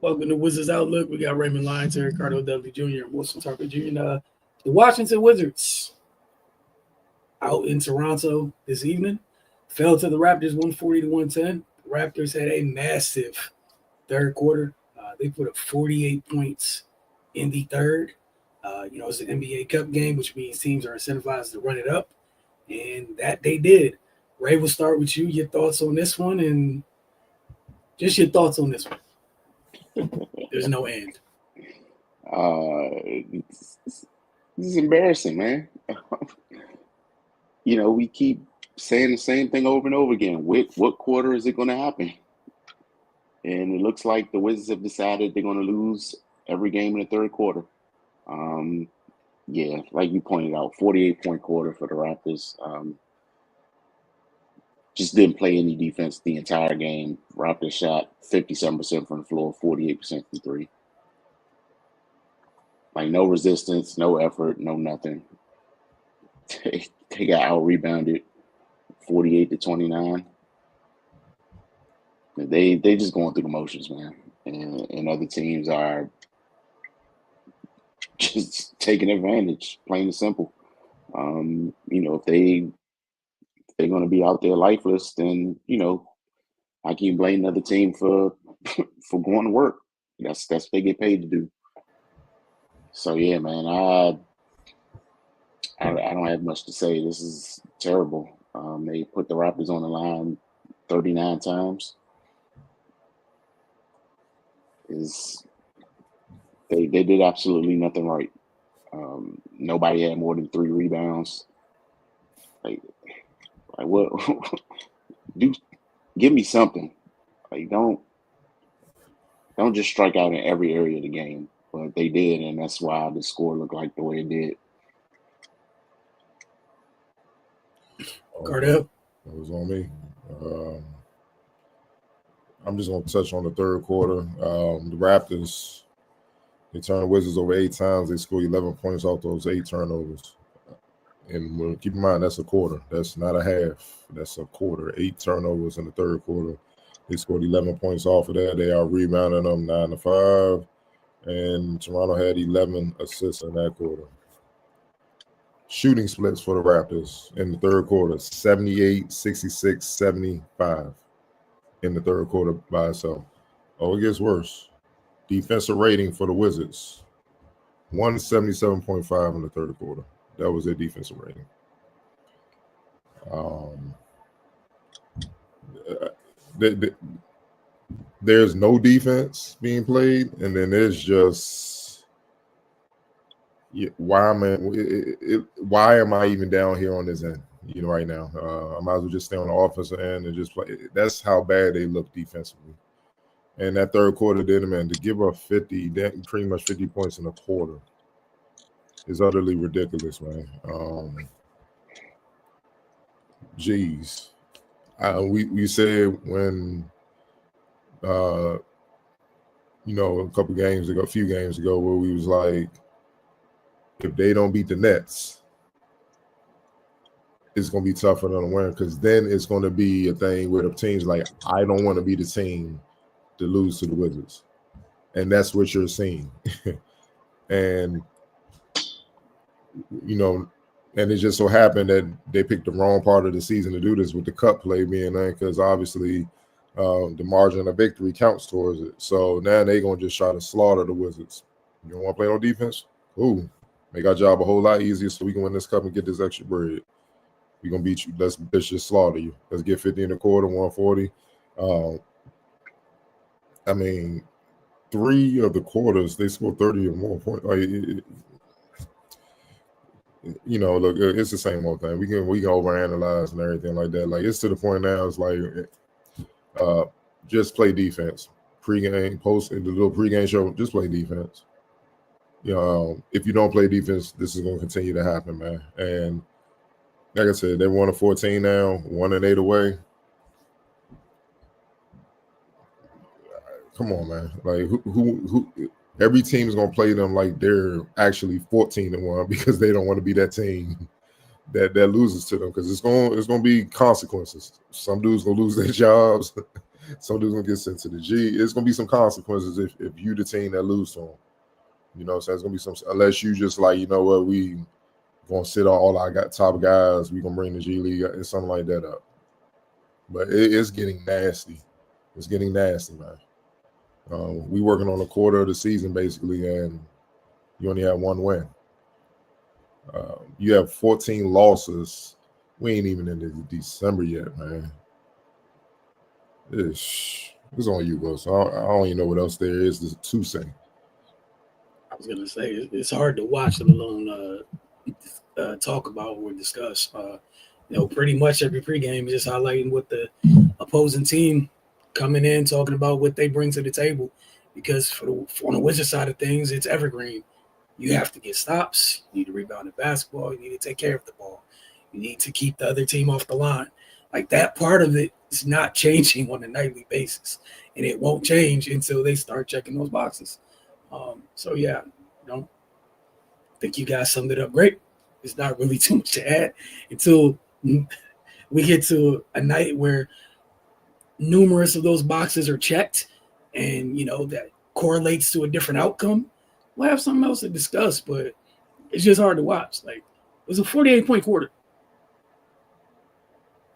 Welcome to Wizards Outlook. We got Raymond Lyons here, Ricardo W. Jr., and Wilson Tucker Jr. And, the Washington Wizards out in Toronto this evening fell to the Raptors 140 to 110. The Raptors had a massive third quarter. They put up 48 points in the third. It's an NBA Cup game, which means teams are incentivized to run it up, and that they did. Ray, we'll start with you. Your thoughts on this one, and just your thoughts on this one. There's no end. This is embarrassing, man. We keep saying the same thing over and over again. What quarter is it going to happen? And it looks like the Wizards have decided they're going to lose every game in the third quarter. Like you pointed out, 48-point quarter for the Raptors. Just didn't play any defense the entire game. Raptors shot 57% from the floor, 48% from three. Like, no resistance, no effort, no nothing. They got out-rebounded 48 to 29. They just going through the motions, man. And other teams are just taking advantage, plain and simple. If they're going to be out there lifeless, then, I can blame another team for going to work. That's what they get paid to do. So, yeah, man, I don't have much to say. This is terrible. They put the Raptors on the line 39 times. They did absolutely nothing right. Nobody had more than 3 rebounds. Like what? Give me something. Like, don't just strike out in every area of the game. But they did, and that's why the score looked like the way it did. Cardell? It was on me. I'm just going to touch on the third quarter. The Raptors, they turned the Wizards over 8 times. They scored 11 points off those 8 turnovers. And keep in mind, that's a quarter. That's not a half. That's a quarter. 8 turnovers in the third quarter. They scored 11 points off of that. They are rebounding them 9-5. And Toronto had 11 assists in that quarter. Shooting splits for the Raptors in the third quarter, 78, 66, 75 in the third quarter by itself. Oh, it gets worse. Defensive rating for the Wizards, 177.5 in the third quarter. That was their defensive rating. There's no defense being played, and then there's just why am I even down here on this end? Right now, I might as well just stay on the offensive end and just play. That's how bad they look defensively. And that third quarter did, man, to give up 50, pretty much 50 points in a quarter is utterly ridiculous, man. We said when a few games ago, where we was like, if they don't beat the Nets, it's going to be tough for them to win, because then it's going to be a thing where the team's like, I don't want to be the team to lose to the Wizards. And that's what you're seeing. And, and it just so happened that they picked the wrong part of the season to do this, with the cup play being there, because obviously the margin of victory counts towards it. So now they're going to just try to slaughter the Wizards. You don't want to play no defense? Ooh, make our job a whole lot easier so we can win this cup and get this extra bread. We're going to beat you. Let's just slaughter you. Let's get 50 in the quarter, 140. 3 of the quarters, they scored 30 or more points. Look, it's the same old thing. We can overanalyze and everything like that. Like, it's to the point now, it's like, just play defense. Pre-game, post, in the little pre-game show, just play defense. If you don't play defense, this is going to continue to happen, man. And like I said, they're 1-14 now, 1-8 away. Come on, man. Like, who every team is going to play them like they're actually 14-1, because they don't want to be that team that loses to them, because it's going to be consequences. Some dudes going to lose their jobs. Some dude's gonna get sent to the G. It's gonna be some consequences if you the team that lose to them. You know, so it's gonna be some, unless you just like, you know what, we gonna sit all our top guys, we gonna bring the G League and something like that up. But it's getting nasty. It's getting nasty, man. We working on a quarter of the season basically, and you only have one win. You have 14 losses. We ain't even in December yet, man. It's on you, Wilson. I don't even know what else there is to say. I was gonna say it's hard to watch, let alone talk about or discuss. Pretty much every pregame is just highlighting what the opposing team coming in, talking about what they bring to the table. Because on the Wizards side of things, it's evergreen. You have to get stops. You need to rebound the basketball. You need to take care of the ball. You need to keep the other team off the line. Like, that part of it is not changing on a nightly basis, and it won't change until they start checking those boxes. So yeah, I think you guys summed it up great. It's not really too much to add until we get to a night where numerous of those boxes are checked, and that correlates to a different outcome. We'll have something else to discuss, but it's just hard to watch. Like, it was a 48-point quarter.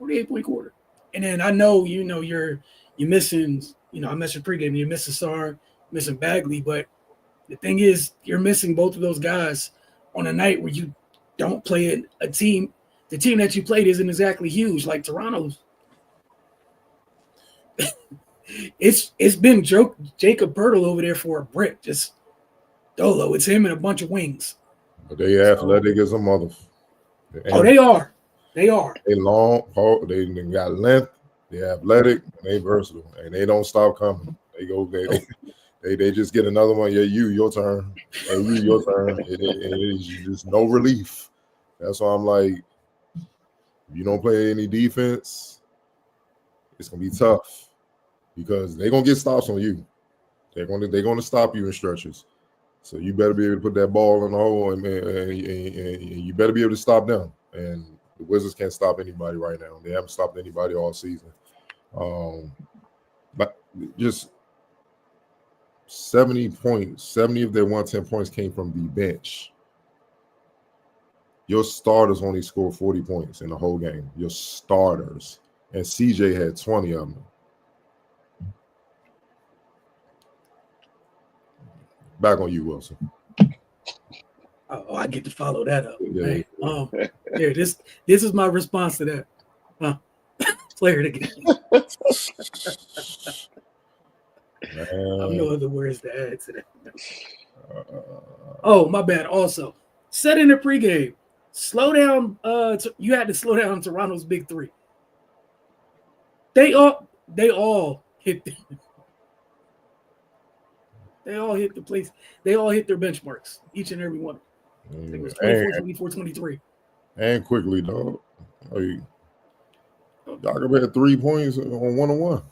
48-point quarter. And then I know, you're missing, I mentioned pregame, you're missing Sarr, missing Bagley, but the thing is, you're missing both of those guys on a night where you don't play a team. The team that you played isn't exactly huge like Toronto's. It's been Jacob Pirtle over there for a brick, just dolo. It's him and a bunch of wings. But they athletic as a mother. They are. They are. They long, they got length, they athletic, and they versatile, and they don't stop coming. They go, they just get another one. Yeah, your turn. And your turn. It is just no relief. That's why I'm like, if you don't play any defense, it's gonna be tough because they're gonna get stops on you. They're gonna stop you in stretches. So you better be able to put that ball in the hole, and you better be able to stop them. And the Wizards can't stop anybody right now. They haven't stopped anybody all season. But just 70 points, 70 of their 110 points came from the bench. Your starters only scored 40 points in the whole game. Your starters. And CJ had 20 of them. Back on you, Wilson. Oh, I get to follow that up. Yeah. Here, this is my response to that. Player to game. I have no other words to add to that. Oh, my bad. Also, said in the pregame, slow down. You had to slow down Toronto's big three. They all hit. They all hit the place. They all hit their benchmarks, each and every one. I think it was 24, 24, 23. And quickly, dog. Like, Jakob had 3 points on 1-on-1.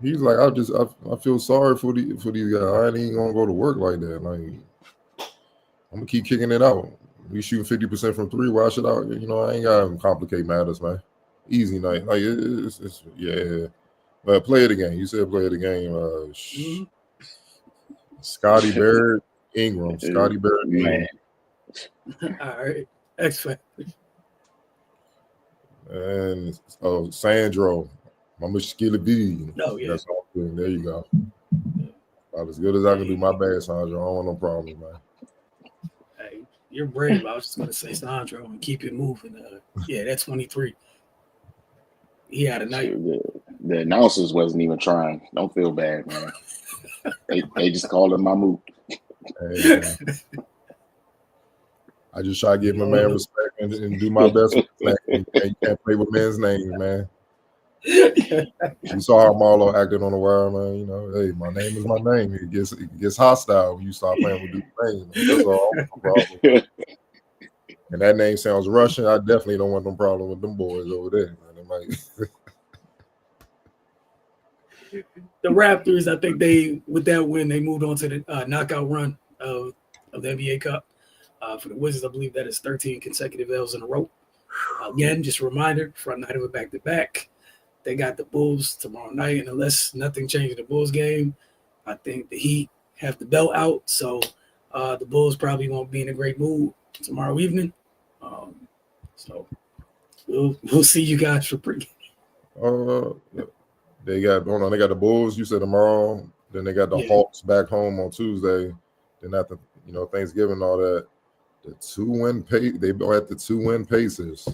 He's like, I feel sorry for these guys. I ain't even gonna go to work like that. Like, I'm gonna keep kicking it out. We shooting 50% from 3. Why should I? I ain't gotta complicate matters, man. Easy night. Like it's yeah. But play of the game. You said play of the game. Scotty Barrett, Ingram. Scotty Barrett, Ingram. All right. X Factor. And Sandro. Mama Skilla B. No, yeah. That's all good. There you go. About as good as I can do. My bad, Sandro. I don't want no problem, man. Hey, you're brave. I was just gonna say Sandro and keep it moving. Yeah, that's 23. He had a night. The announcers wasn't even trying. Don't feel bad, man. they just called him Mahmoud. Hey, I just try to give my man respect and do my best with his name. You can't play with men's names, man. You saw how Marlo acted on the wire, man. Hey, my name is my name. It gets hostile when you start playing with dude's name. That's all. No problem. And that name sounds Russian. I definitely don't want no problem with them boys over there. Man. The Raptors, I think with that win, they moved on to the knockout run of the NBA Cup. For the Wizards, I believe that is 13 consecutive L's in a row. Again, just a reminder, front night of a back-to-back. They got the Bulls tomorrow night, and unless nothing changes the Bulls game, I think the Heat have the belt out. So the Bulls probably won't be in a great mood tomorrow evening. So we'll see you guys for pre. They got the Bulls. You said tomorrow. Then they got the Hawks back home on Tuesday. Then after Thanksgiving and all that, the 2-win pace. They at the 2-win Pacers.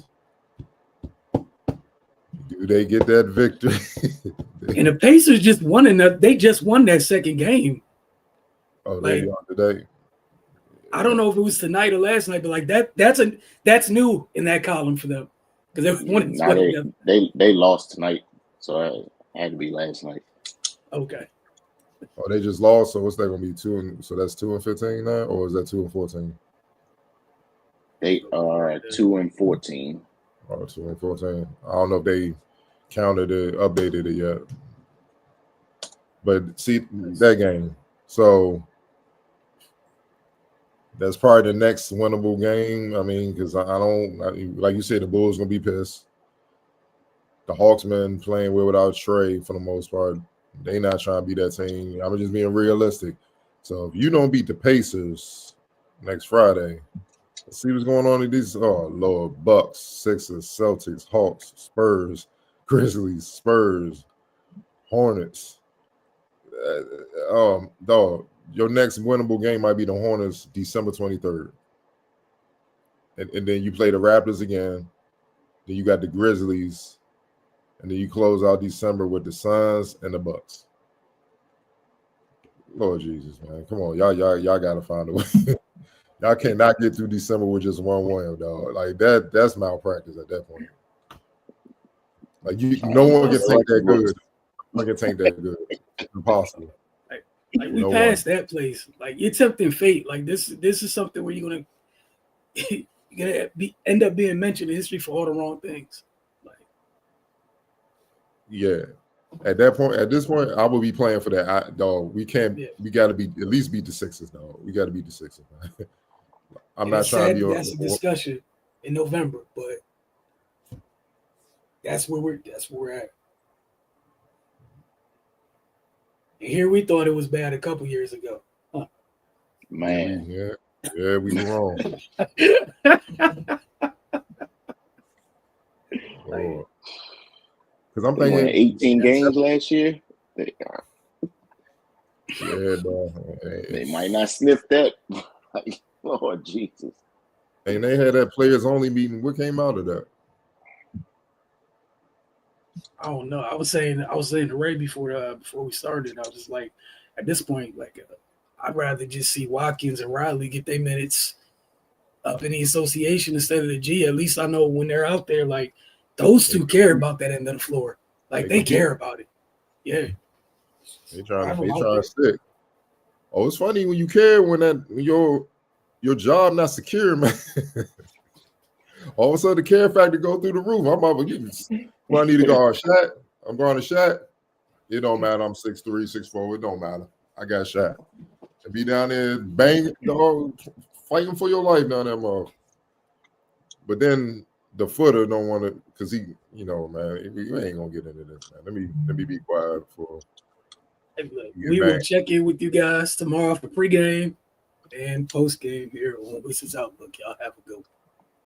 Do they get that victory? And the Pacers just won they just won that second game. Oh, they won today. I don't know if it was tonight or last night, but like that's new in that column for them because they lost tonight, so it had to be last night. Okay. Oh, they just lost. So what's that going to be? So that's 2-15 now, or is that 2-14? They are 2-14. Oh, 2-14. I don't know if they counted it, updated it yet. But see that game. So that's probably the next winnable game. I mean, because I don't like you said, the Bulls gonna be pissed. The Hawks been playing without Trey for the most part. They not trying to beat that team. I'm just being realistic. So if you don't beat the Pacers next Friday, let's see what's going on in these. Oh Lord, Bucks, Sixers, Celtics, Hawks, Spurs, Grizzlies, Spurs, Hornets. Dog. Your next winnable game might be the Hornets December 23rd. And then you play the Raptors again. Then you got the Grizzlies. And then you close out December with the Suns and the Bucks. Lord Jesus, man. Come on. Y'all gotta find a way. Y'all cannot get through December with just one win, dog. Like that's malpractice at that point. Like no one can take that good. No one can take that good. It's impossible. Like we passed that place. Like you're tempting fate. Like this is something where you're gonna end up being mentioned in history for all the wrong things. Like, yeah, at this point, I will be playing for that. Dog, we can't. Yeah. We got to be at least beat the Sixers, dog. We got to beat the Sixers. I'm not trying to be. That's a discussion in November, but that's where we're at. Here we thought it was bad a couple years ago. Huh. Man. Yeah, we were wrong. Because I'm thinking 18 games last year. Yeah, bro. They might not sniff that. Like, Lord Jesus. And they had that players only meeting. What came out of that? I don't know. I was saying to Ray before we started. I was just like, at this point, like I'd rather just see Watkins and Riley get their minutes up in the association instead of the G. At least I know when they're out there, like those two care about that end of the floor. Like they care about it. Yeah. They trying to stick. Oh, it's funny when you care when your job not secure, man. All of a sudden the care factor go through the roof. I'm about to when I need to go a shot. I'm going to shot. It don't matter. I'm 6'3", 6'4". It don't matter. I got a shot. And be down there banging, dog, fighting for your life down there, mother. But then the footer don't want to, because he, man, we ain't gonna get into this, man. Let me be quiet for. Hey, look, we will check in with you guys tomorrow for pregame and postgame here on WSH Outlook. Y'all have a good one.